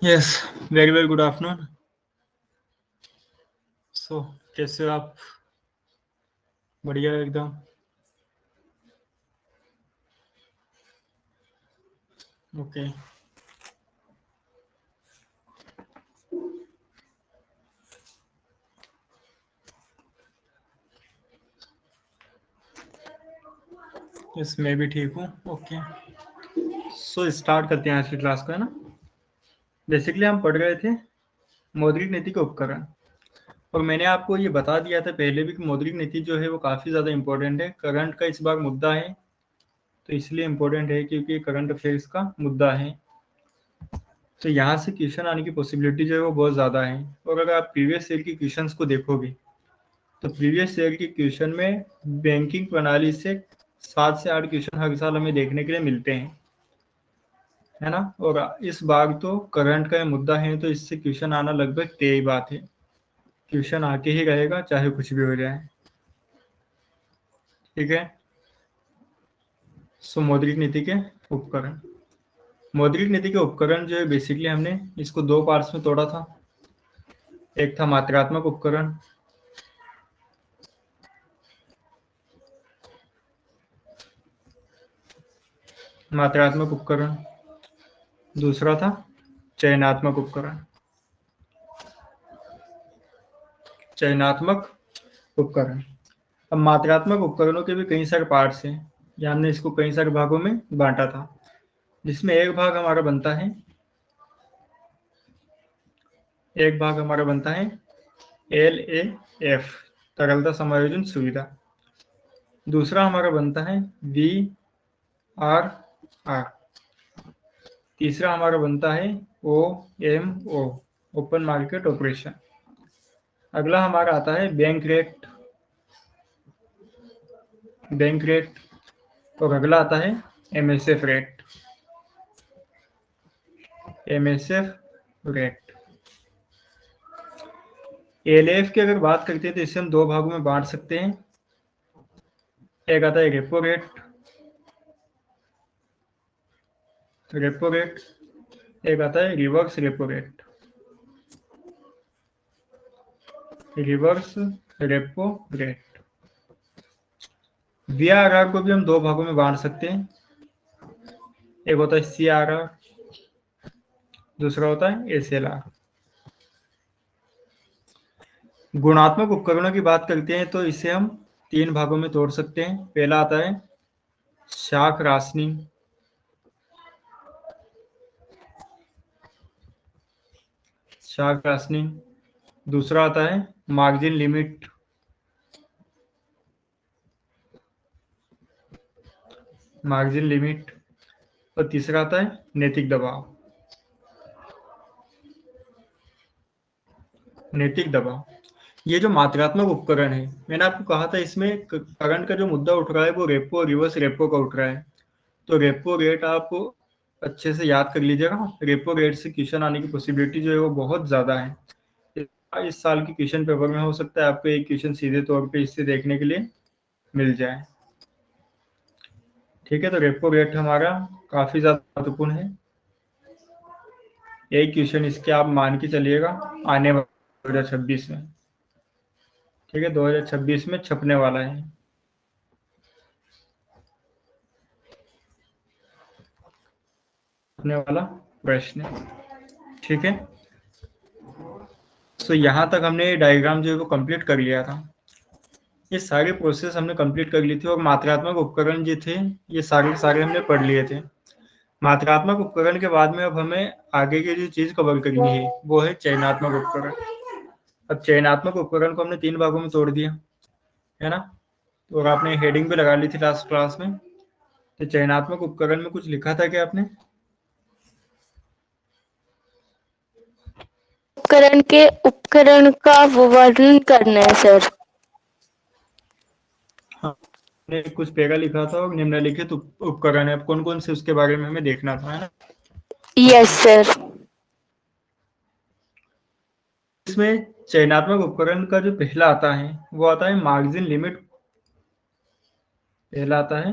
Yes, very very good afternoon. So कैसे हो आप? बढ़िया एकदम। ओके, यस मैं भी ठीक हूँ। ओके, सो स्टार्ट करते हैं आज की क्लास को, है ना। बेसिकली हम पढ़ रहे थे मौद्रिक नीति के उपकरण, और मैंने आपको ये बता दिया था पहले भी कि मौद्रिक नीति जो है वो काफ़ी ज़्यादा इंपॉर्टेंट है। करंट का इस बार मुद्दा है, तो इसलिए इम्पोर्टेंट है क्योंकि करंट अफेयर्स का मुद्दा है। तो यहाँ से क्वेश्चन आने की पॉसिबिलिटी जो है वो बहुत ज़्यादा है। और अगर आप प्रीवियस ईयर की क्वेश्चंस को देखोगे तो प्रीवियस ईयर के क्वेश्चन में बैंकिंग प्रणाली से 7 से 8 क्वेश्चन हर साल हमें देखने के लिए मिलते हैं, है ना। और इस बार तो करंट का मुद्दा है, तो इससे क्वेश्चन आना लगभग तय बात है। क्वेश्चन आके ही रहेगा चाहे कुछ भी हो जाए, ठीक है। सो मौद्रिक नीति के उपकरण, मौद्रिक नीति के उपकरण जो है बेसिकली हमने इसको दो पार्ट्स में तोड़ा था। एक था मात्रात्मक उपकरण, मात्रात्मक उपकरण, दूसरा था चयनात्मक उपकरण। चयनात्मक उपकरण, अब मात्रात्मक उपकरणों के भी कई सारे पार्ट्स हैं, या हमने इसको कई सारे भागों में बांटा था, जिसमें एक भाग हमारा बनता है LAF, तरलता समायोजन सुविधा। दूसरा हमारा बनता है VRR। तीसरा हमारा बनता है OMO, ओपन मार्केट ऑपरेशन। अगला हमारा आता है बैंक रेट, और अगला आता है MSF रेट। LAF की अगर बात करते हैं तो इसे हम दो भागों में बांट सकते हैं। एक आता है रेपो रेट, एक आता है रिवर्स रेपो रेट। VRR को भी हम दो भागों में बांट सकते हैं। एक होता है CRR, दूसरा होता है SLR। गुणात्मक उपकरणों की बात करते हैं तो इसे हम तीन भागों में तोड़ सकते हैं। पहला आता है शाख राशनिंग, दूसरा आता है मार्जिन लिमिट, और तीसरा आता है नैतिक दबाव। ये जो मात्रात्मक उपकरण है, मैंने आपको कहा था इसमें करंट का जो मुद्दा उठ रहा है वो रेपो और रिवर्स रेपो का उठ रहा है। तो रेपो रेट आप अच्छे से याद कर लीजिएगा। रेपो रेट से क्वेश्चन आने की पॉसिबिलिटी जो है वो बहुत ज़्यादा है। इस साल के क्वेश्चन पेपर में हो सकता है आपको एक क्वेश्चन सीधे तौर पे इससे देखने के लिए मिल जाए, ठीक है। तो रेपो रेट हमारा काफ़ी ज़्यादा महत्वपूर्ण है। एक क्वेश्चन इसके आप मान के चलिएगा आने वाले 2026 में, ठीक है, 2026 में छपने वाला है। छपने वाला प्रश्न, ठीक है। तो यहाँ तक हमने डायग्राम जो है वो कंप्लीट कर लिया था। ये सारे प्रोसेस हमने कंप्लीट कर ली थी, और मात्रात्मक उपकरण जो थे ये सारे के सारे हमने पढ़ लिए थे। मात्रात्मक उपकरण के बाद में अब हमें आगे की जो चीज़ कवर करनी है वो है चयनात्मक उपकरण। अब चयनात्मक उपकरण को हमने तीन भागों में तोड़ दिया, है ना। और आपने हेडिंग भी लगा ली थी लास्ट क्लास में। तो चयनात्मक उपकरण में कुछ लिखा था क्या आपने? उपकरण का वर्णन करना है सर। हाँ, ने कुछ पेगा लिखा था और निम्नलिखित उपकरण है, कौन कौन से उसके बारे में हमें देखना था, है ना। Yes sir. इसमें चयनात्मक उपकरण का जो पहला आता है वो आता है मार्जिन लिमिट। पहला आता है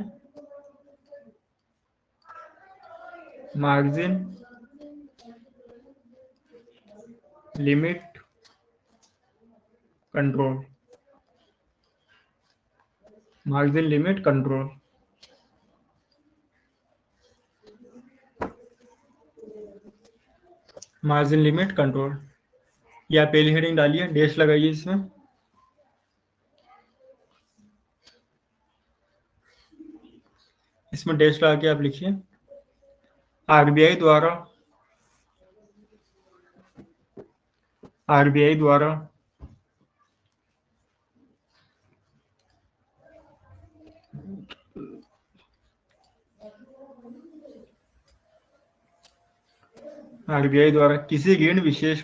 margin limit control, margin limit control. Margin limit control, या पहली हेडिंग डालिए, डैश लगाइए इसमें। इसमें डैश लगा के आप लिखिए आरबीआई द्वारा आरबीआई द्वारा किसी ऋण विशेष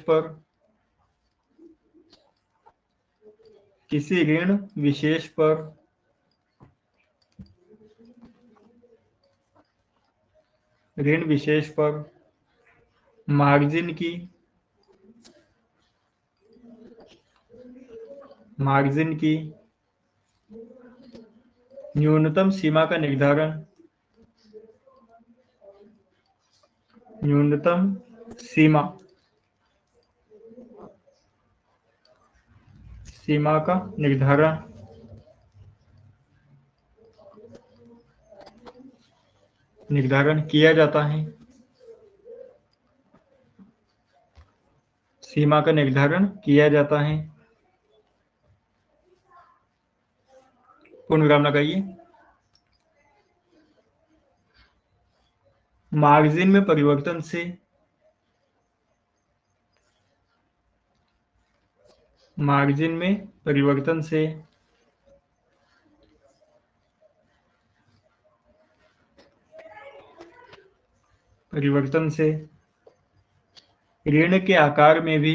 पर मार्जिन की न्यूनतम सीमा का निर्धारण किया जाता है। सीमा का निर्धारण किया जाता है। पूर्ण विराम लगाइए। मार्जिन में परिवर्तन से ऋण के आकार में भी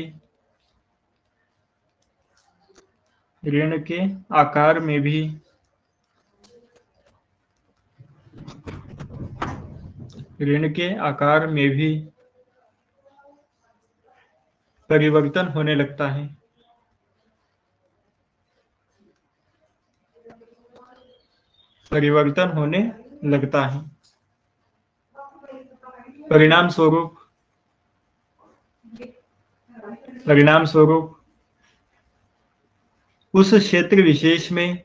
परिवर्तन होने लगता है। परिणाम स्वरूप उस क्षेत्र विशेष में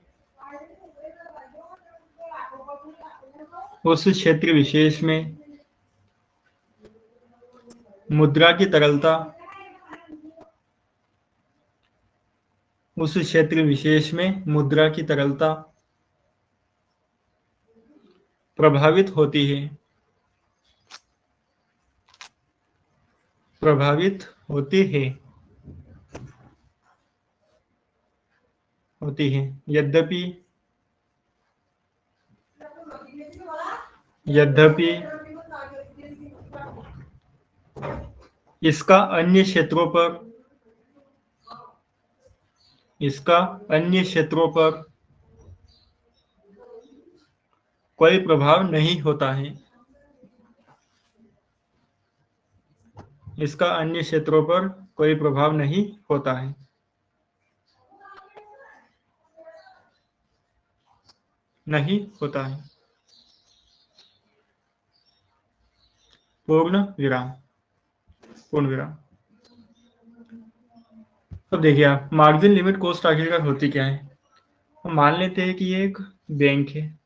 मुद्रा की तरलता प्रभावित होती है। यद्यपि इसका अन्य क्षेत्रों पर कोई प्रभाव नहीं होता है। पूर्ण विराम। अब देखिए आप, मार्जिन लिमिट कॉस्ट आखिरकार होती क्या है। हम मान लेते हैं कि ये एक बैंक है।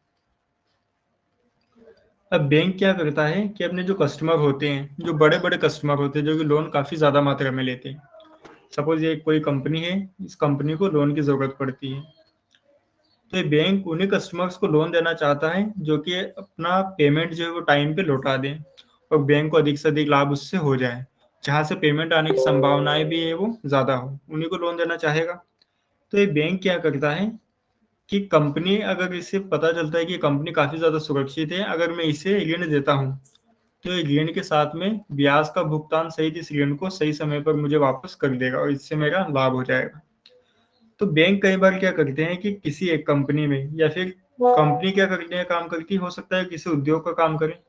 अब बैंक क्या करता है कि अपने जो कस्टमर होते हैं, जो बड़े बड़े कस्टमर होते हैं, जो कि लोन काफ़ी ज़्यादा मात्रा में लेते हैं, सपोज ये कोई कंपनी है, इस कंपनी को लोन की ज़रूरत पड़ती है, तो ये बैंक उन्हीं कस्टमर्स को लोन देना चाहता है जो कि अपना पेमेंट जो है वो टाइम पे लौटा दें और बैंक को अधिक से अधिक लाभ उससे हो जाए। जहाँ से पेमेंट आने की संभावनाएं भी है वो ज़्यादा हो, उन्हीं को लोन देना चाहेगा। तो ये बैंक क्या करता है कि कंपनी, अगर इसे पता चलता है कि कंपनी काफ़ी ज़्यादा सुरक्षित है, अगर मैं इसे ऋण देता हूँ तो ये ऋण के साथ में ब्याज का भुगतान सहित इस ऋण को सही समय पर मुझे वापस कर देगा और इससे मेरा लाभ हो जाएगा। तो बैंक कई बार क्या करते हैं कि किसी एक कंपनी में, या फिर कंपनी क्या करती है, काम करती हो सकता है किसी उद्योग का काम करे,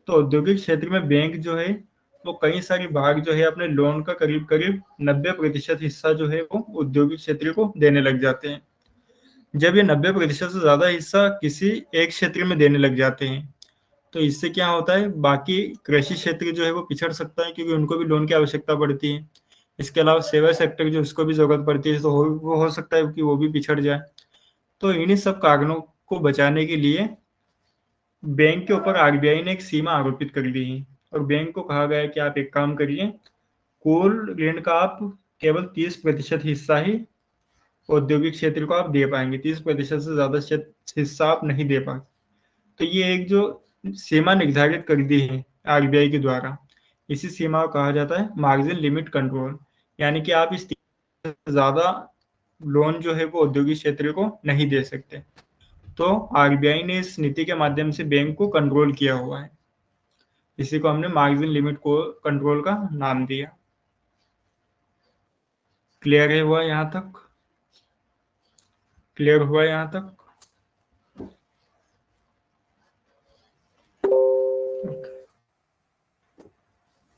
तो औद्योगिक क्षेत्र में बैंक जो है वो कई सारी भाग जो है अपने लोन का करीब 90% हिस्सा जो है वो औद्योगिक क्षेत्र को देने लग जाते हैं। जब ये 90% से ज्यादा हिस्सा किसी एक क्षेत्र में देने लग जाते हैं तो इससे क्या होता है, बाकी कृषि क्षेत्र जो है वो पिछड़ सकता है, क्योंकि उनको भी लोन की आवश्यकता पड़ती है। इसके अलावा सेवा सेक्टर जो उसको भी जरूरत पड़ती है, तो वो हो सकता है कि वो भी पिछड़ जाए। तो इन्हीं सब कारणों को बचाने के लिए बैंक के ऊपर आरबीआई ने एक सीमा आरोपित कर दी है और बैंक को कहा गया है कि आप एक काम करिए, कुल ऋण का आप केवल 30% हिस्सा ही औद्योगिक क्षेत्र को आप दे पाएंगे, 30% से ज्यादा हिस्सा आप नहीं दे पाएंगे। तो ये एक जो सीमा निर्धारित कर दी है आरबीआई के द्वारा, इसी सीमा को कहा जाता है मार्जिन लिमिट कंट्रोल, यानी कि आप इस ज्यादा लोन जो है वो औद्योगिक क्षेत्र को नहीं दे सकते। तो आरबीआई ने इस नीति के माध्यम से बैंक को कंट्रोल किया हुआ है, इसी को हमने मार्जिन लिमिट को कंट्रोल का नाम दिया। क्लियर है हुआ यहाँ तक? क्लियर हुआ यहाँ तक?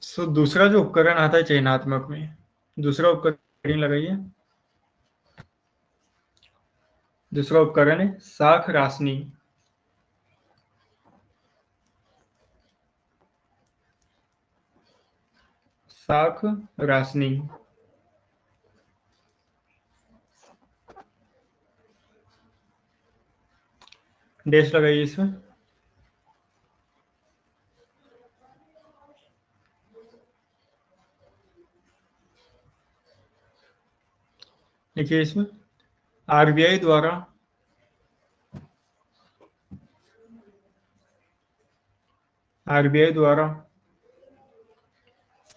सो दूसरा जो उपकरण आता है चयनात्मक में, दूसरा उपकरण लगाइए। दूसरा उपकरण है साख राशनी। साख राशनी डैश लगाइए इसमें। देखिए इसमें आरबीआई द्वारा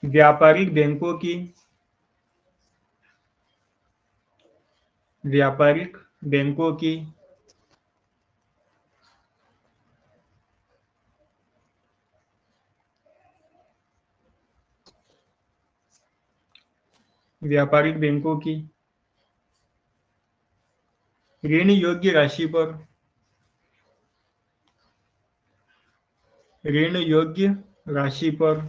व्यापारिक बैंकों की ऋण योग्य राशि पर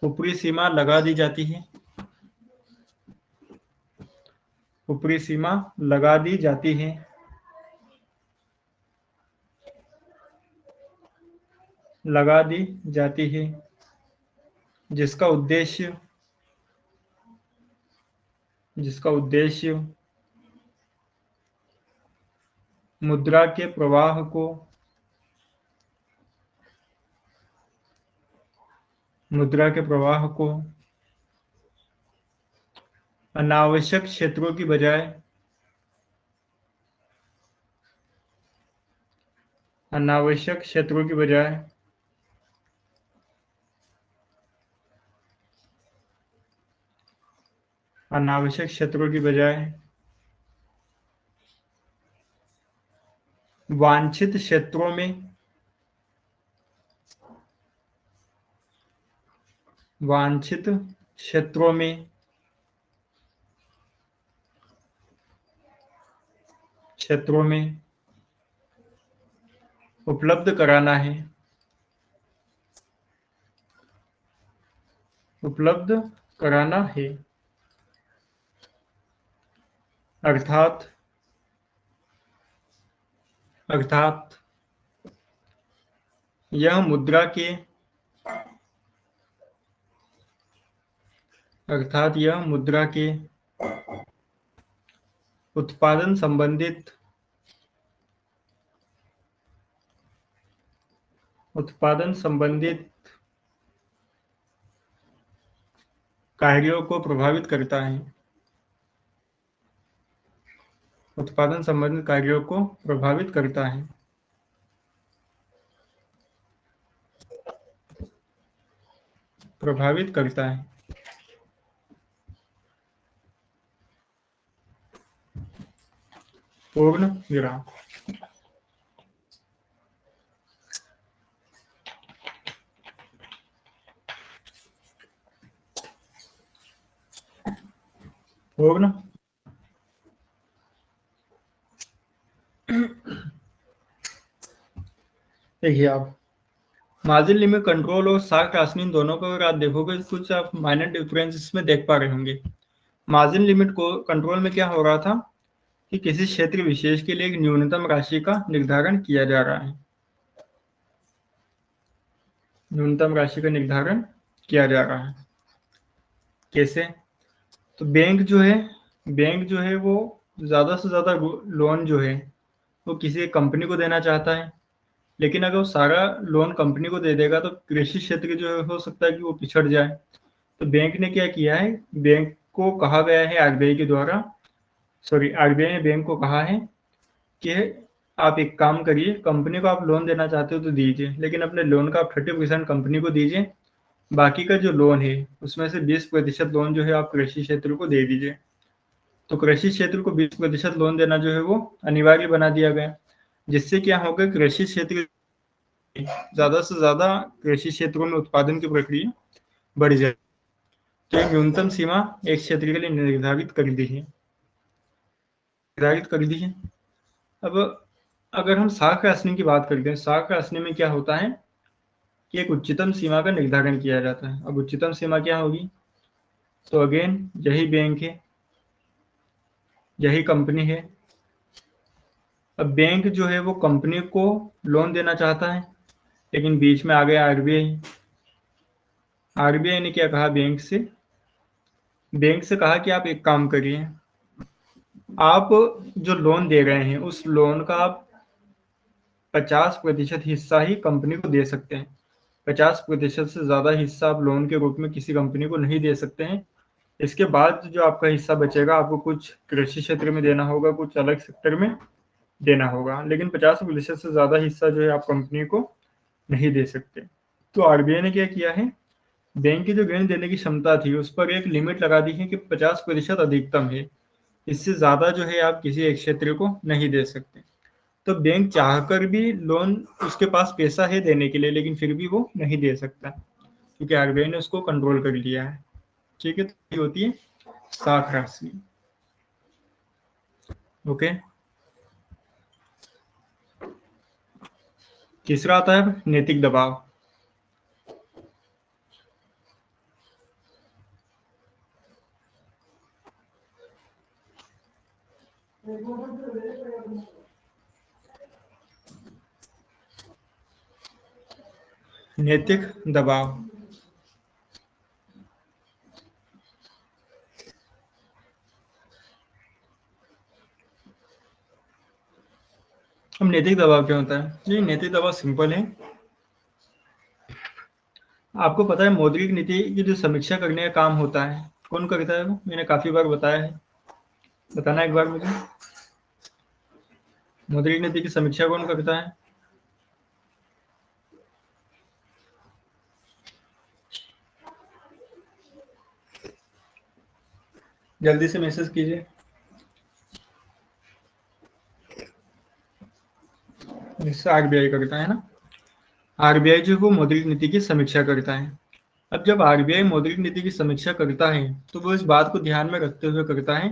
ऊपरी सीमा लगा दी जाती है। ऊपरी सीमा लगा दी जाती है जिसका उद्देश्य मुद्रा के प्रवाह को अनावश्यक क्षेत्रों की बजाय वांछित क्षेत्रों में उपलब्ध कराना है। अर्थात यह मुद्रा के उत्पादन संबंधित कार्यों को प्रभावित करता है। उत्पादन संबंधित कार्यों को प्रभावित करता है। पूर्ण विराम। पूर्ण देखिए आप मार्जिन लिमिट कंट्रोल और साख राशनी दोनों को अगर आप देखोगे कुछ आप माइनर डिफरेंस इसमें देख पा रहे होंगे। मार्जिन लिमिट को कंट्रोल में क्या हो रहा था कि किसी क्षेत्र विशेष के लिए एक न्यूनतम राशि का निर्धारण किया जा रहा है। कैसे? तो बैंक जो है वो ज़्यादा से ज़्यादा लोन जो है वो किसी एक कंपनी को देना चाहता है, लेकिन अगर वो सारा लोन कंपनी को दे देगा तो कृषि क्षेत्र जो है हो सकता है कि वो पिछड़ जाए। तो बैंक ने क्या किया है, बैंक को कहा गया है आरबीआई के द्वारा, सॉरी आरबीआई ने बैंक को कहा है कि आप एक काम करिए, कंपनी को आप लोन देना चाहते हो तो दीजिए, लेकिन अपने लोन का आप 30% कंपनी को दीजिए, बाकी का जो लोन है उसमें से 20% लोन जो है आप कृषि क्षेत्र को दे दीजिए। तो कृषि क्षेत्र को 20% लोन देना जो है वो अनिवार्य बना दिया गया, जिससे क्या होगा, कृषि क्षेत्र ज़्यादा से ज़्यादा कृषि क्षेत्रों में उत्पादन की प्रक्रिया बढ़ जाए। तो एक न्यूनतम सीमा एक क्षेत्र के लिए निर्धारित कर दी है। अब अगर हम साख राशनि की बात करते हैं, साख राशनि में क्या होता है कि एक उच्चतम सीमा का निर्धारण किया जाता है। अब उच्चतम सीमा क्या होगी? तो अगेन यही बैंक है, यही कंपनी है। अब बैंक जो है वो कंपनी को लोन देना चाहता है, लेकिन बीच में आ गया आरबीआई। आरबीआई ने क्या कहा, बैंक से कहा कि आप एक काम करिए, आप जो लोन दे रहे हैं उस लोन का आप 50% हिस्सा ही कंपनी को दे सकते हैं। 50% से ज़्यादा हिस्सा आप लोन के रूप में किसी कंपनी को नहीं दे सकते हैं। इसके बाद जो आपका हिस्सा बचेगा आपको कुछ कृषि क्षेत्र में देना होगा, कुछ अलग सेक्टर में देना होगा, लेकिन 50% से ज़्यादा हिस्सा जो है आप कंपनी को नहीं दे सकते। तो आरबीआई ने क्या किया है, बैंक की जो ऋण देने की क्षमता थी उस पर एक लिमिट लगा दी है कि 50% अधिकतम है, इससे ज़्यादा जो है आप किसी एक क्षेत्र को नहीं दे सकते। तो बैंक चाहकर भी लोन, उसके पास पैसा है देने के लिए, लेकिन फिर भी वो नहीं दे सकता, क्योंकि आरबीआई ने उसको कंट्रोल कर लिया है। ठीक है, तो ये होती है साख राशि। ओके, तीसरा आता है नैतिक दबाव। नैतिक दबाव, अब नैतिक दबाव क्या होता है? जी, नैतिक दबाव सिंपल है। आपको पता है मौद्रिक नीति की जो समीक्षा करने का काम होता है, कौन करता है वो? मैंने काफी बार बताया है, बताना एक बार मुझे, मौद्रिक नीति की समीक्षा कौन करता है? जल्दी से मैसेज कीजिए। जिससे आरबीआई करता है ना, आरबीआई जो है वो मौद्रिक नीति की समीक्षा करता है। अब जब आरबीआई मौद्रिक नीति की समीक्षा करता है तो वो इस बात को ध्यान में रखते हुए करता है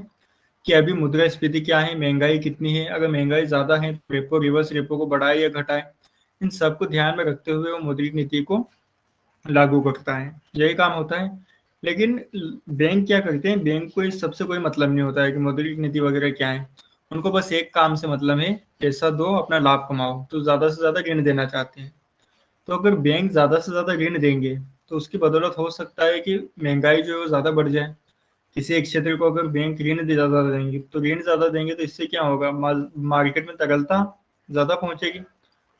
कि अभी मुद्रास्फीति क्या है, महंगाई कितनी है, अगर महंगाई ज्यादा है तो रेपो, रिवर्स रेपो को बढ़ाए या घटाए, इन सबको ध्यान में रखते हुए वो मौद्रिक नीति को लागू करता है। यही काम होता है। लेकिन बैंक क्या करते हैं, बैंक को इस सबसे कोई मतलब नहीं होता है कि मौद्रिक नीति वगैरह क्या है। उनको बस एक काम से मतलब है, पैसा दो, अपना लाभ कमाओ, तो ज्यादा से ज्यादा ऋण देना चाहते हैं। तो अगर बैंक ज्यादा से ज्यादा ऋण देंगे तो उसकी बदौलत हो सकता है कि महंगाई जो है वो ज्यादा बढ़ जाए। किसी एक क्षेत्र को अगर बैंक ऋण ज्यादा देंगे तो इससे क्या होगा, मार्केट में तरलता ज्यादा पहुंचेगी।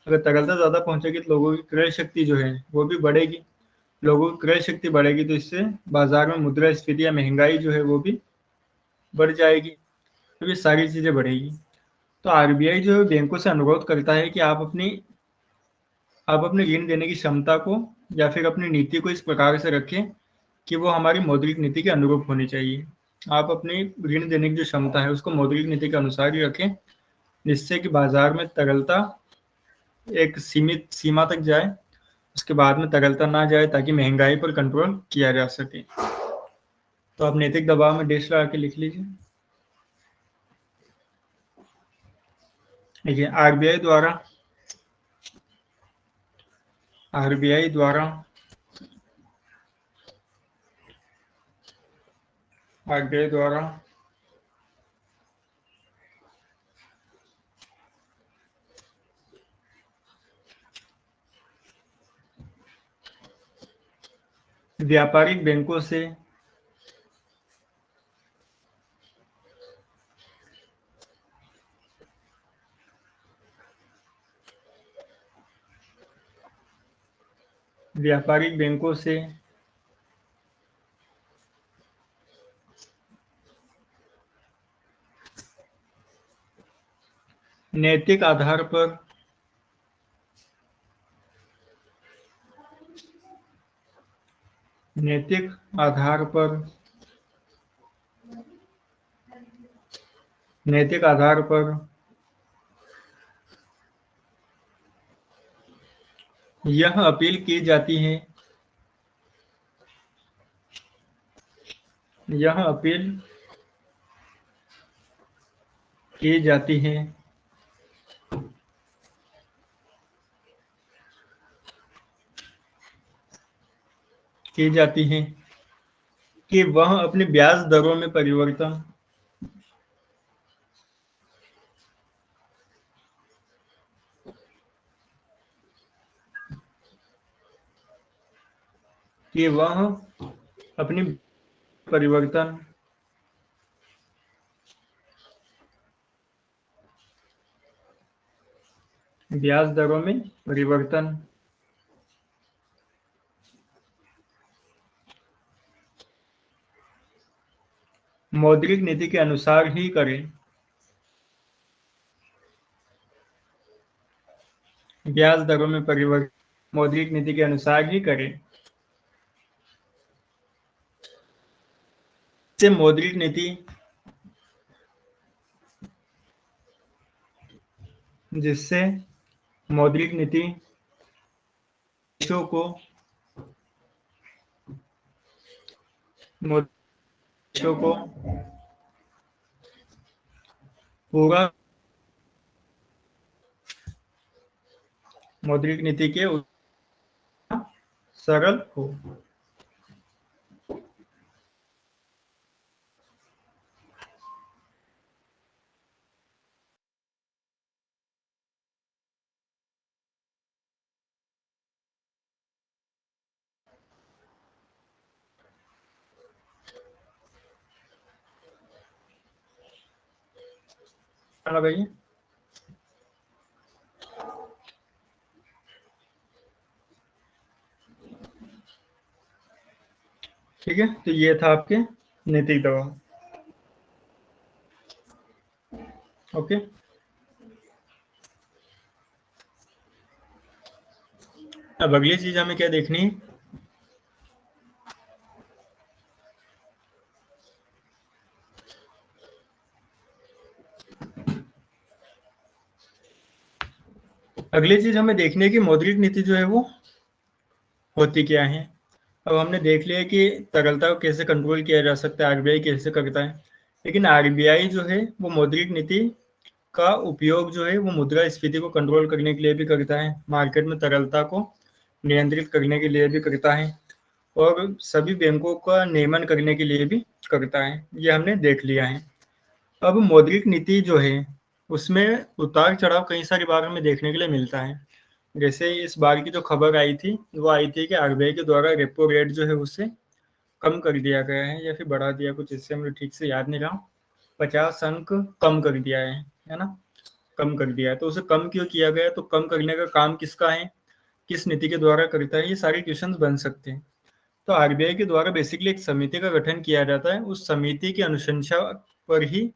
अगर तरलता ज्यादा पहुंचेगी तो लोगों की क्रय शक्ति जो है वो भी बढ़ेगी। लोगों की क्रय शक्ति बढ़ेगी तो इससे बाजार में मुद्रास्फीति या महंगाई जो है वो भी बढ़ जाएगी। तो ये सारी चीजें बढ़ेगी। तो आरबीआई जो है बैंकों से अनुरोध करता है कि आप अपने ऋण देने की क्षमता को या फिर अपनी नीति को इस प्रकार से रखें कि वो हमारी मौद्रिक नीति के अनुरूप होनी चाहिए। आप अपनी ऋण देने की जो क्षमता है उसको मौद्रिक नीति के अनुसार ही रखें, जिससे कि बाजार में तरलता एक सीमित सीमा तक जाए, उसके बाद में तरलता ना जाए, ताकि महंगाई पर कंट्रोल किया जा सके। तो आप नैतिक दबाव में डैश लगा के लिख लीजिए। देखिए, आरबीआई द्वारा आरबीआई द्वारा व्यापारिक बैंकों से व्यापारिक बैंकों से नैतिक आधार पर नैतिक आधार पर नैतिक आधार पर यह अपील की जाती है यह अपील की जाती है की जाती है कि वह अपनी ब्याज दरों में परिवर्तन कि वह अपनी परिवर्तन ब्याज दरों में परिवर्तन मौद्रिक नीति के अनुसार ही करें ब्याज दरों में परिवर्तन मौद्रिक नीति के अनुसार ही करें से मौद्रिक नीति जिससे मौद्रिक नीति देशों को देशों को पूरा मौद्रिक नीति के सरल हो लगाइए ठीक है। तो ये था आपके नैतिक दबाव। ओके, अब अगली चीज हमें क्या देखनी है? अगली चीज हमें देखनी है कि मौद्रिक नीति जो है वो होती क्या है। अब हमने देख लिया कि तरलता को कैसे कंट्रोल किया जा सकता है, आरबीआई कैसे करता है, लेकिन आरबीआई जो है वो मौद्रिक नीति का उपयोग जो है वो मुद्रास्फीति को कंट्रोल करने के लिए भी करता है, मार्केट में तरलता को नियंत्रित करने के लिए भी करता है, और सभी बैंकों का नियमन करने के लिए भी करता है। ये हमने देख लिया है। अब मौद्रिक नीति जो है उसमें उतार चढ़ाव कई सारी बार हमें देखने के लिए मिलता है। जैसे इस बार की जो खबर आई थी वो आई थी कि आरबीआई के द्वारा रेपो रेट जो है उसे कम कर दिया गया है या फिर बढ़ा दिया, कुछ इससे मुझे ठीक से याद नहीं रहा। 50 अंक कम कर दिया है ना, कम कर दिया है। तो उसे कम क्यों किया गया, तो कम करने का काम किसका है, किस नीति के द्वारा करता है, ये सारे क्वेश्चंस बन सकते हैं। तो आरबीआई के द्वारा बेसिकली एक समिति का गठन किया जाता है, उस समिति की अनुशंसा पर ही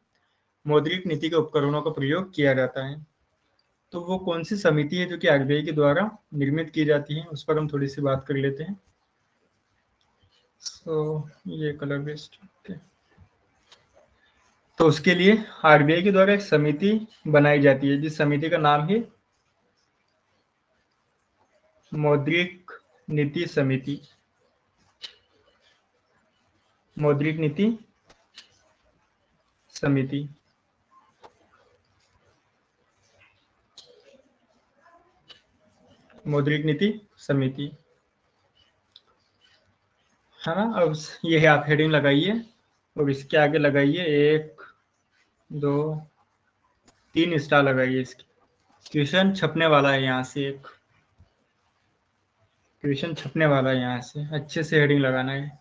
मौद्रिक नीति के उपकरणों का प्रयोग किया जाता है। तो वो कौन सी समिति है जो कि आरबीआई के द्वारा निर्मित की जाती है, उस पर हम थोड़ी सी बात कर लेते हैं। ये कलर बेस्ड, ओके। तो उसके लिए आरबीआई के द्वारा एक समिति बनाई जाती है जिस समिति का नाम है मौद्रिक नीति समिति। मौद्रिक नीति समिति मौद्रिक नीति समिति, है ना। अब ये आप हेडिंग लगाइए और इसके आगे लगाइए 1 2 3 स्टार लगाइए। इसकी क्वेश्चन छपने वाला है, यहाँ से एक क्वेश्चन छपने वाला है, यहाँ से अच्छे से हेडिंग लगाना है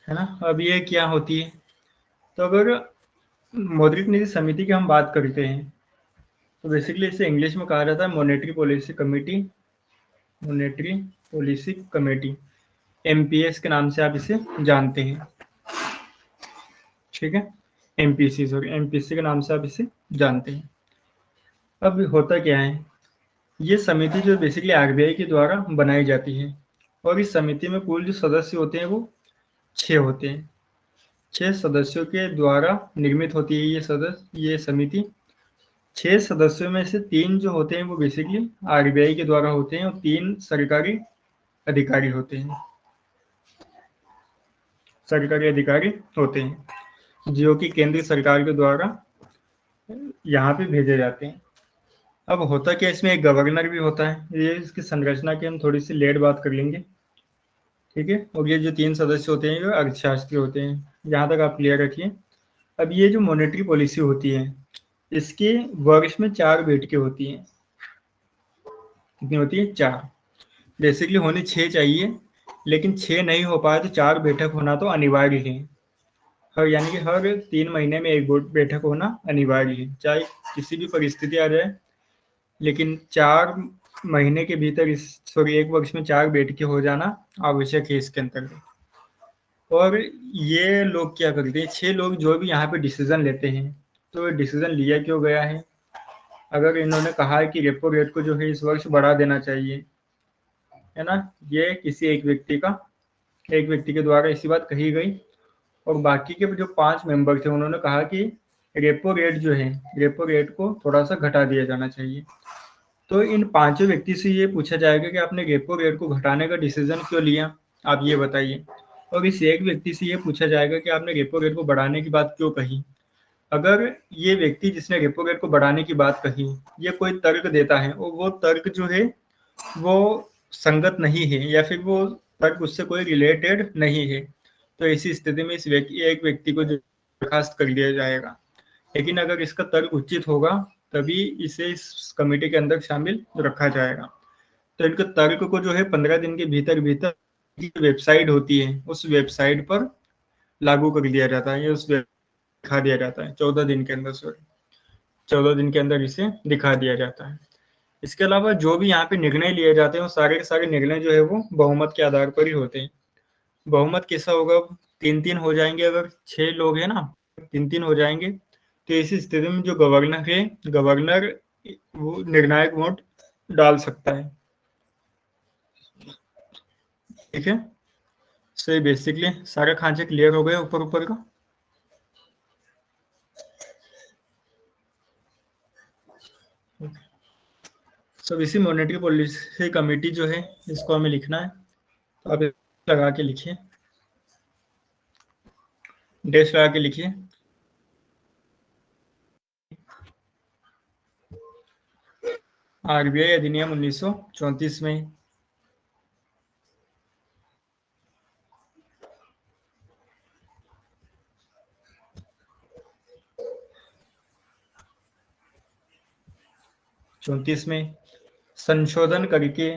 ना। अब ये क्या होती है, तो अगर मौद्रिक नीति समिति की हम बात करते हैं तो बेसिकली इसे इंग्लिश में कहा जाता है monetary policy committee, monetary policy committee, MPS के नाम से आप इसे जानते हैं, ठीक है, एमपीसी, सॉरी एमपीसी के नाम से आप इसे जानते हैं। अब होता क्या है, ये समिति जो बेसिकली आरबीआई के द्वारा बनाई जाती है और इस समिति में कुल जो सदस्य होते हैं वो 6 होते हैं। 6 सदस्यों के द्वारा निर्मित होती है ये समिति। 6 सदस्यों में से 3 जो होते हैं वो बेसिकली आरबीआई के द्वारा होते हैं और 3 सरकारी अधिकारी होते हैं, सरकारी अधिकारी होते हैं जो कि केंद्र सरकार के द्वारा यहाँ पे भेजे जाते हैं। अब होता क्या, इसमें एक गवर्नर भी होता है। ये इसकी संरचना की हम थोड़ी सी लेट बात कर लेंगे, ठीक है। और ये जो 3 सदस्य होते हैं ये अर्थशास्त्री होते हैं, यहाँ तक आप क्लियर रखिए। अब ये जो मॉनेटरी पॉलिसी होती है इसके वर्ष में 4 बैठकें होती हैं। कितनी होती है? 4। बेसिकली होनी 6 चाहिए, लेकिन 6 नहीं हो पाए तो 4 बैठक होना तो अनिवार्य है। यानी कि हर 3 महीने में एक बैठक होना अनिवार्य है, चाहे किसी भी परिस्थिति आ जाए। लेकिन 4 महीने के भीतर एक वर्ष में 4 बैठकें हो जाना आवश्यक है इसके अंतर्गत। और ये लोग क्या करते हैं, 6 लोग जो भी यहाँ पे डिसीजन लेते हैं, तो डिसीजन लिया क्यों गया है? अगर इन्होंने कहा है कि रेपो रेट को जो है इस वर्ष बढ़ा देना चाहिए, है ना, ये किसी एक व्यक्ति के द्वारा ऐसी बात कही गई और बाकी के जो 5 मेंबर थे उन्होंने कहा कि रेपो रेट जो है, रेपो रेट को थोड़ा सा घटा दिया जाना चाहिए। तो इन 5 व्यक्ति से ये पूछा जाएगा कि आपने रेपो रेट को घटाने का डिसीजन क्यों लिया, आप ये बताइए। और इस एक व्यक्ति से ये पूछा जाएगा कि आपने रेपो रेट को बढ़ाने की बात क्यों कही। अगर ये व्यक्ति जिसने रेपो रेट को बढ़ाने की बात कही ये कोई तर्क देता है और वो तर्क जो है वो संगत नहीं है या फिर वो तर्क उससे कोई रिलेटेड नहीं है, तो ऐसी स्थिति में एक व्यक्ति को बर्खास्त कर दिया जाएगा। लेकिन अगर इसका तर्क उचित होगा तभी इसे इस कमेटी के अंदर शामिल रखा जाएगा। तो इनके तर्क को जो है 15 दिन के भीतर भीतर वेबसाइट होती है उस वेबसाइट पर लागू कर दिया जाता है, उस दिखा दिया जाता है 14 दिन के अंदर, सॉरी 14 दिन के अंदर इसे दिखा दिया जाता है। इसके अलावा जो भी यहाँ पे निर्णय लिए जाते हैं वो सारे के सारे निर्णय जो है वो बहुमत के आधार पर ही होते हैं। बहुमत कैसा होगा, 3-3 हो जाएंगे। अगर 6 लोग हैं ना, 3-3 हो जाएंगे तो ऐसी स्थिति में जो गवर्नर है, गवर्नर वो निर्णायक वोट डाल सकता है, ठीक है। सो बेसिकली सारे खांचे क्लियर हो गए ऊपर ऊपर का। सब इसी मॉनेटरी पॉलिसी कमेटी जो है इसको हमें लिखना है, तो आप लगा के लिखिए, डैश लगा के लिखिए। आरबीआई अधिनियम 1934 में संशोधन करके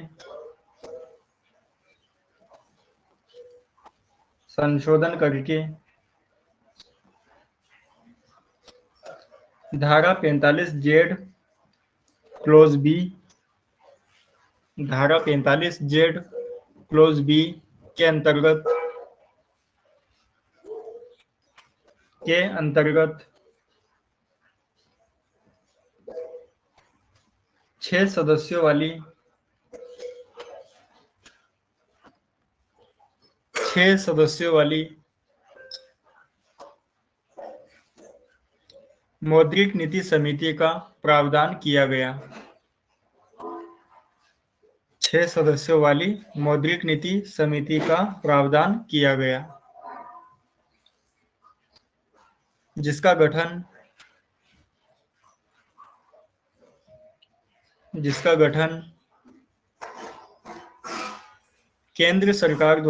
धारा 45 जेड क्लोज बी, धारा 45 जेड क्लोज बी के अंतर्गत 6 सदस्यों वाली 6 सदस्यों वाली मौद्रिक नीति समिति का प्रावधान किया गया। 6 सदस्यों वाली मौद्रिक नीति समिति का प्रावधान किया गया, जिसका गठन केंद्र सरकार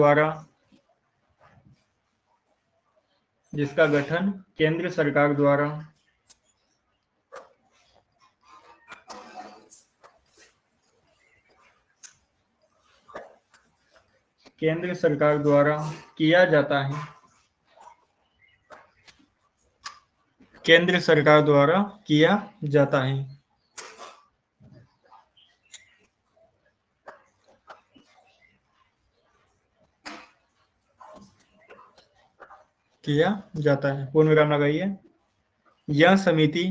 द्वारा किया जाता है। केंद्र सरकार द्वारा किया जाता है। किया जाता है, पूर्ण विराम लगाइए। यह समिति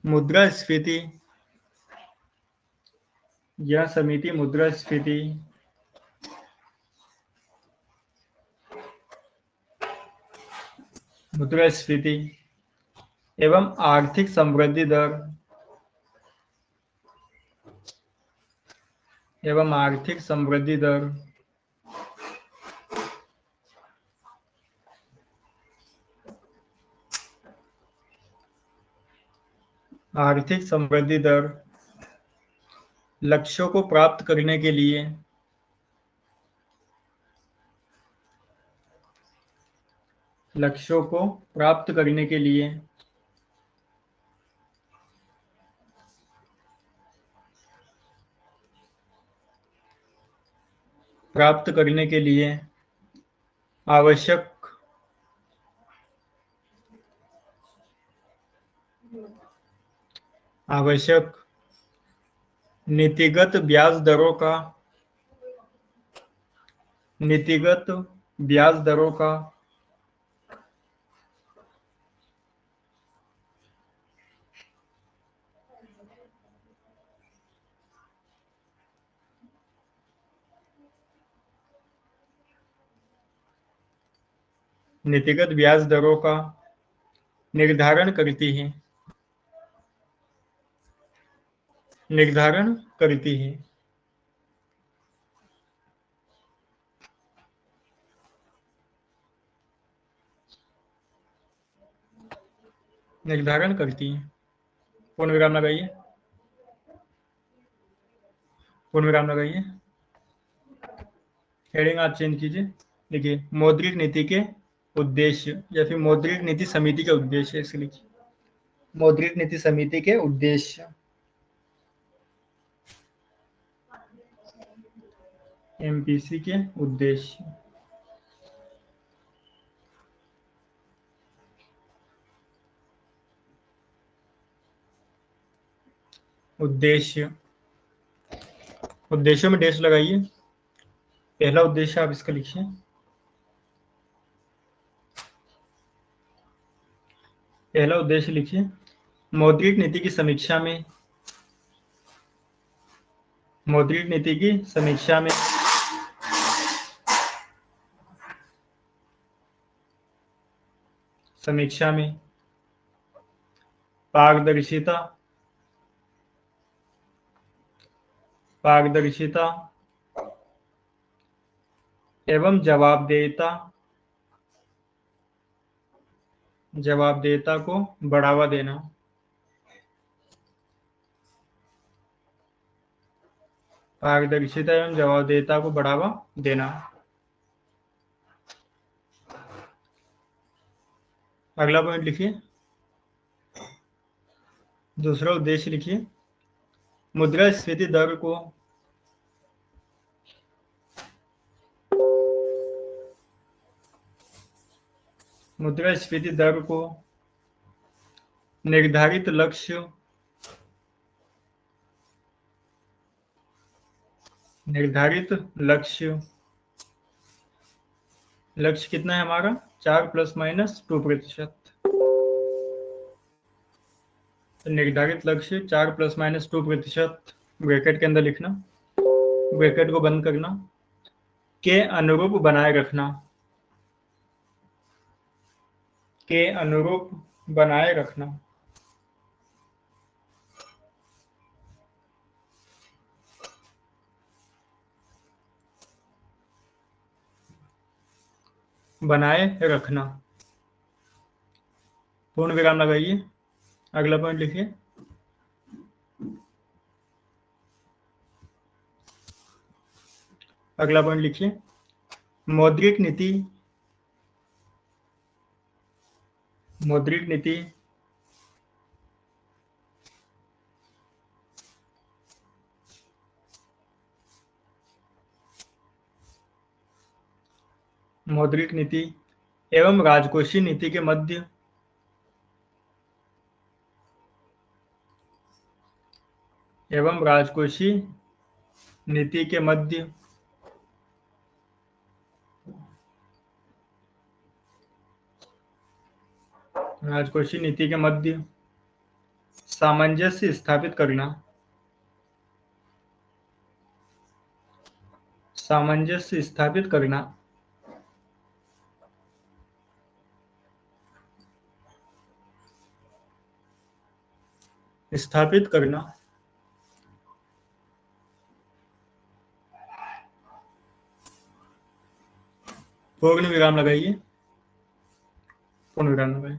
मुद्रास्फीति एवं आर्थिक समृद्धि दर लक्ष्यों को प्राप्त करने के लिए आवश्यक नीतिगत ब्याज दरों का निर्धारण करती है। निर्धारण करती है। पूर्ण विराम लगाइए। हेडिंग आप चेंज कीजिए। देखिए, मौद्रिक नीति के उद्देश्य या फिर मौद्रिक नीति समिति के उद्देश्य, ऐसे लिखिए, मौद्रिक नीति समिति के उद्देश्य, एमपीसी के उद्देश्य। उद्देश्यों में डैश लगाइए। पहला उद्देश्य आप इसका लिखिए। पहला उद्देश्य लिखिए, मौद्रिक नीति की समीक्षा में पारदर्शिता एवं जवाबदेहिता को बढ़ावा देना। अगला पॉइंट लिखिए। दूसरा उद्देश्य लिखिए, मुद्रास्फीति दर को निर्धारित लक्ष्य कितना है हमारा, 4 ±2%। निर्धारित लक्ष्य 4 ±2% ब्रैकेट के अंदर लिखना, ब्रैकेट को बंद करना, के अनुरूप बनाए रखना। पूर्ण विराम लगाइए। अगला पॉइंट लिखिए। मौद्रिक नीति मौद्रिक नीति एवं राजकोषीय नीति के मध्य एवं राजकोषीय नीति के मध्य राजकोषीय नीति के मध्य सामंजस्य स्थापित करना, सामंजस्य स्थापित करना, स्थापित करना, पूर्ण विराम लगाइए, पूर्ण विराम लगाइए,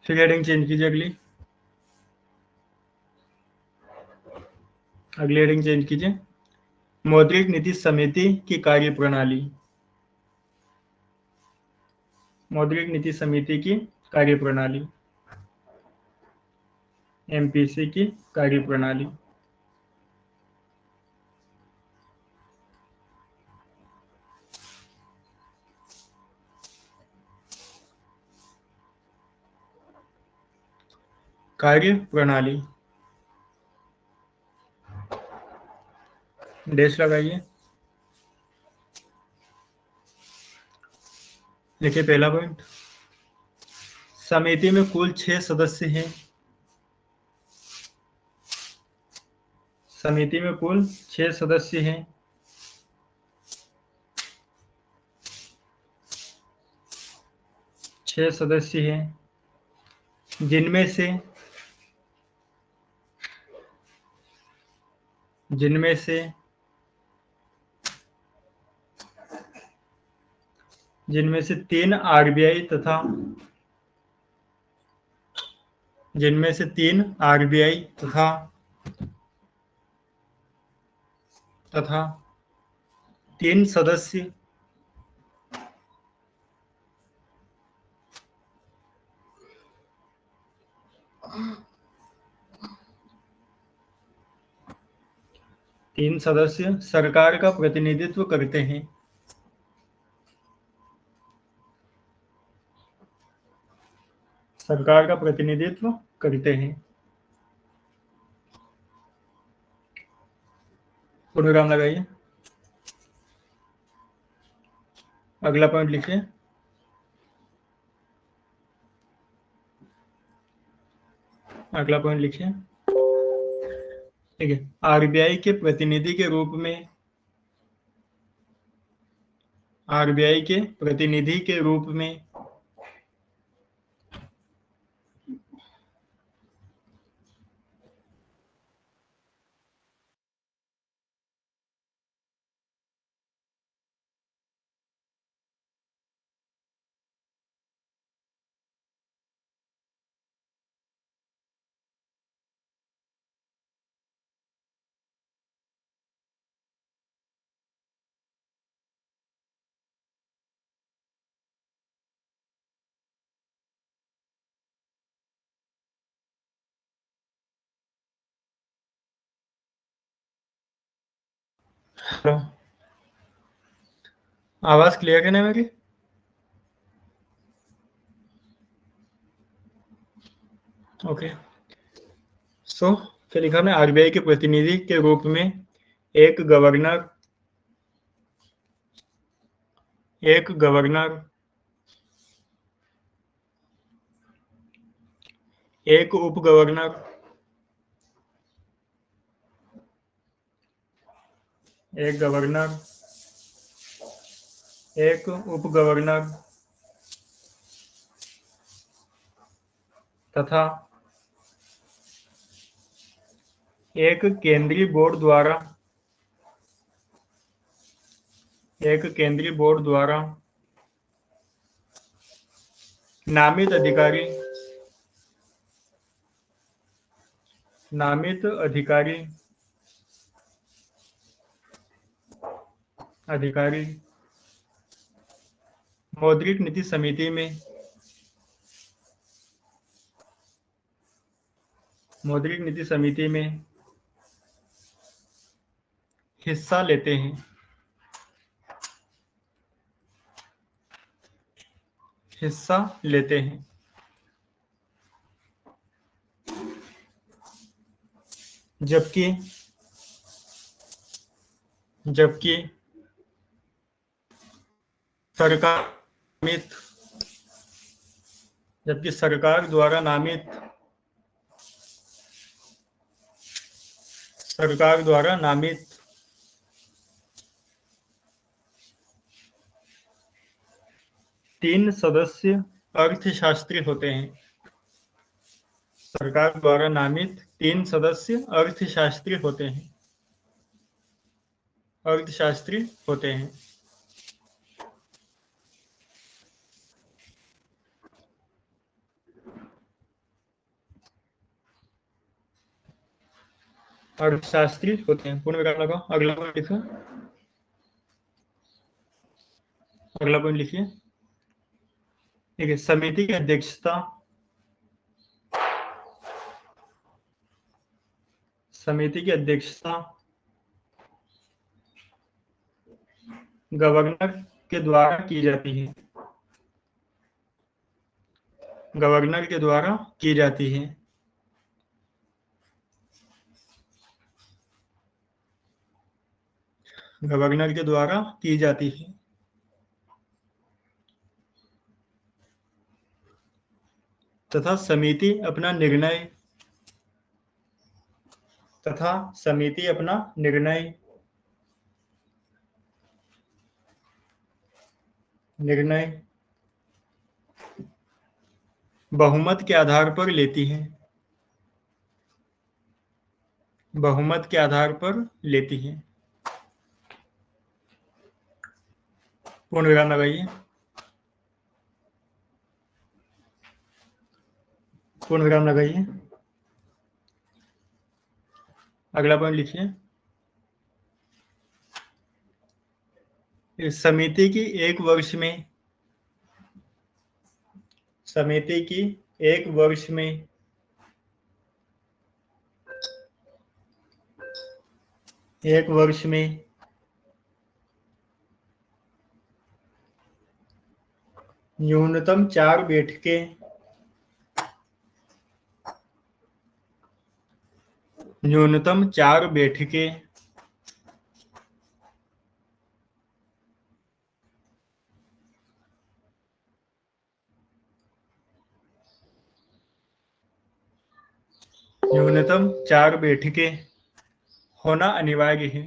फिर हेडिंग चेंज कीजिए, अगली हेडिंग चेंज कीजिए, मौद्रिक नीति समिति की कार्यप्रणाली, मौद्रिक नीति समिति की कार्यप्रणाली, एमपीसी की कार्यप्रणाली। कार्यप्रणाली, डैश लगाइए, देखिए पहला पॉइंट, समिति में कुल 6 सदस्य हैं, समिति में कुल 6 सदस्य हैं, जिनमें से 3 आरबीआई तथा 3 सदस्य सरकार का प्रतिनिधित्व करते हैं, सरकार का प्रतिनिधित्व करते हैं। पूर्णविराम लगाइए, अगला पॉइंट लिखिए, अगला पॉइंट लिखिए, ठीक है। आरबीआई के प्रतिनिधि के रूप में, आरबीआई के प्रतिनिधि के रूप में हेलो, आवाज क्लियर है ना मेरी? ओके, सो फिर लिखा हमने आरबीआई के प्रतिनिधि के रूप में एक गवर्नर, एक उप गवर्नर, एक उप गवर्नर तथा एक केंद्रीय बोर्ड द्वारा नामित अधिकारी मौद्रिक नीति समिति में हिस्सा लेते हैं, हिस्सा लेते हैं। जबकि सरकार नामित जबकि सरकार द्वारा नामित 3 सदस्य अर्थशास्त्री होते हैं। सरकार द्वारा नामित 3 सदस्य अर्थशास्त्री होते हैं। अर्थशास्त्री होते हैं। पूर्ण विराम लगाओ। अगला पॉइंट लिखो। ठीक है। समिति की अध्यक्षता गवर्नर के द्वारा की जाती है। गवर्नर के द्वारा की जाती है। गवर्नर के द्वारा की जाती है। तथा समिति अपना निर्णय बहुमत के आधार पर लेती है। बहुमत के आधार पर लेती है। पूर्ण विराम लगाइए। पूर्ण विराम लगाइए। अगला पॉइंट लिखिए। समिति की एक वर्ष में न्यूनतम 4 बैठकें होना अनिवार्य है।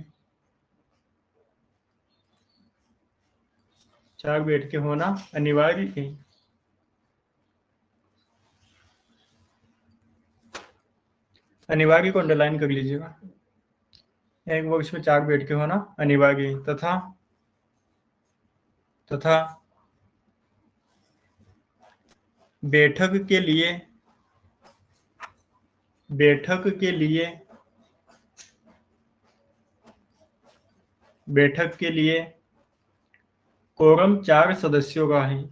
4 बैठकें होना अनिवार्य है। अनिवार्य को अंडरलाइन कर लीजिएगा। एक वर्ष में 4 बैठकें होना अनिवार्य है। तथा बैठक के लिए कोरम 4 सदस्यों का है।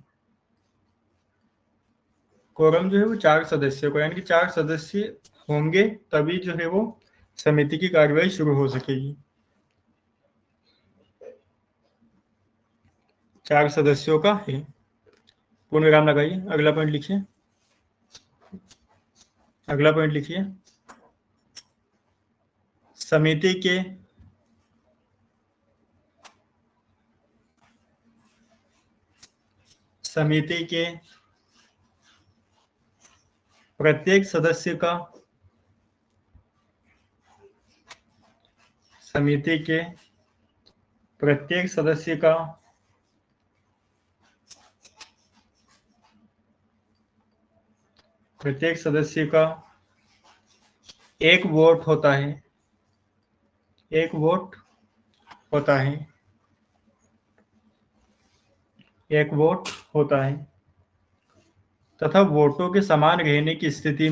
कोरम जो है वो 4 सदस्यों का, यानी कि 4 सदस्य होंगे तभी जो है वो समिति की कार्यवाही शुरू हो सकेगी। 4 सदस्यों का है। पूर्ण विराम लगाइए। अगला पॉइंट लिखिए। समिति के प्रत्येक सदस्य का एक वोट होता है। तथा वोटों के समान रहने की स्थिति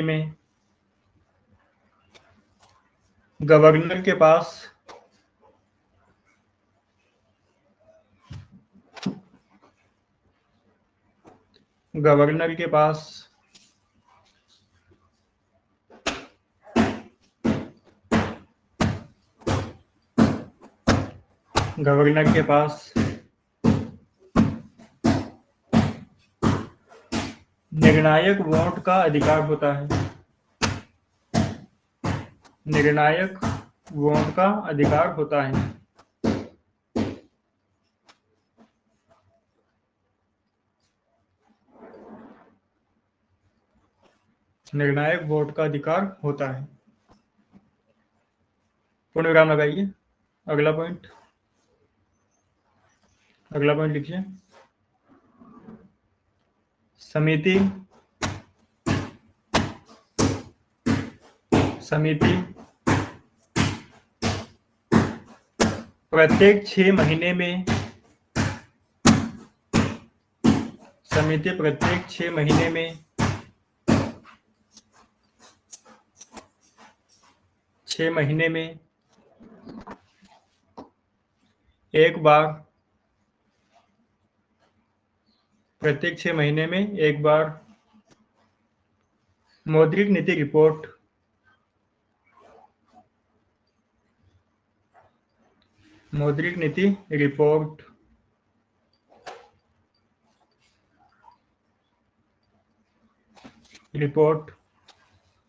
में गवर्नर के पास गवर्नर के पास निर्णायक वोट का अधिकार होता है। निर्णायक वोट का अधिकार होता है। निर्णायक वोट का अधिकार होता है। पूर्ण विराम लगाइए। अगला पॉइंट लिखिए। समिति प्रत्येक 6 महीने में एक बार मौद्रिक नीति रिपोर्ट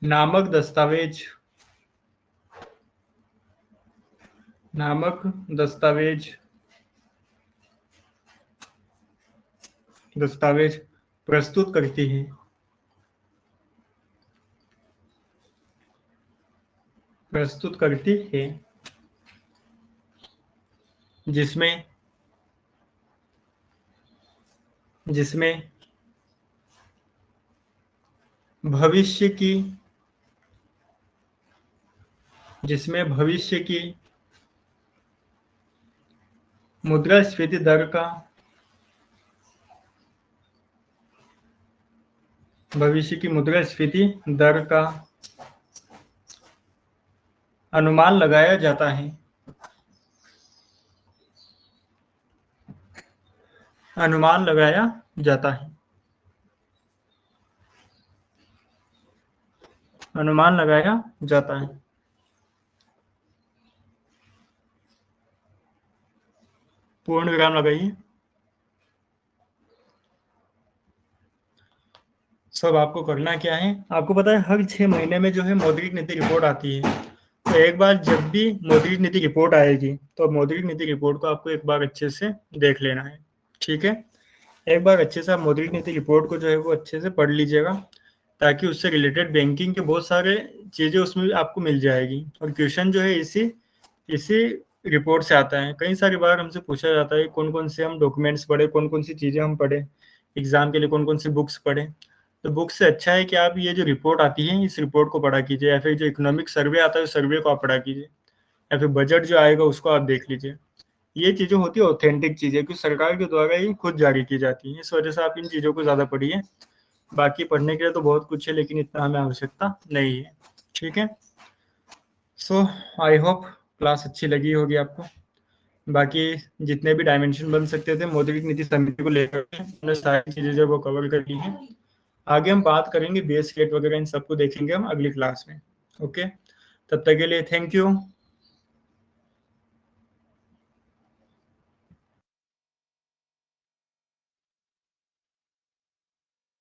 नामक दस्तावेज प्रस्तुत करती है जिसमें भविष्य की मुद्रास्फीति दर का अनुमान लगाया जाता है। पूर्ण विराम लगाइए। सब आपको करना क्या है, आपको पता है हर 6 महीने में जो है मौद्रिक नीति रिपोर्ट आती है। तो एक बार जब भी मौद्रिक नीति रिपोर्ट आएगी तो मौद्रिक नीति रिपोर्ट को आपको एक बार अच्छे से देख लेना है। ठीक है, एक बार अच्छे से आप मौद्रिक नीति रिपोर्ट को जो है वो अच्छे से पढ़ लीजिएगा, ताकि उससे रिलेटेड बैंकिंग के बहुत सारे चीज़ें उसमें आपको मिल जाएगी। और क्वेश्चन जो है इसी रिपोर्ट से आता है। कई सारी बार हमसे पूछा जाता है कौन कौन से हम डॉक्यूमेंट्स पढ़े, कौन कौन सी चीज़ें हम पढ़े, एग्जाम के लिए कौन कौन सी बुक्स पढ़े। तो बुक से अच्छा है कि आप ये जो रिपोर्ट आती है इस रिपोर्ट को पढ़ा कीजिए, या फिर जो इकोनॉमिक सर्वे आता है उस सर्वे को आप पढ़ा कीजिए, या फिर बजट जो आएगा उसको आप देख लीजिए। ये चीज़ें होती है ऑथेंटिक चीज़ें, क्योंकि सरकार के द्वारा ये खुद जारी की जाती है। इस वजह से आप इन चीज़ों को ज़्यादा पढ़िए। बाकी पढ़ने के लिए तो बहुत कुछ है, लेकिन इतना हमें आवश्यकता नहीं है। ठीक है, सो आई होप क्लास अच्छी लगी होगी आपको। बाकी जितने भी डायमेंशन बन सकते थे मौद्रिक नीति समिति को लेकर हमने सारी चीज़ें जो वो कवर कर ली हैं। आगे हम बात करेंगे बेस रेट वगैरह, इन सबको देखेंगे हम अगली क्लास में। ओके, तब तक के लिए थैंक यू।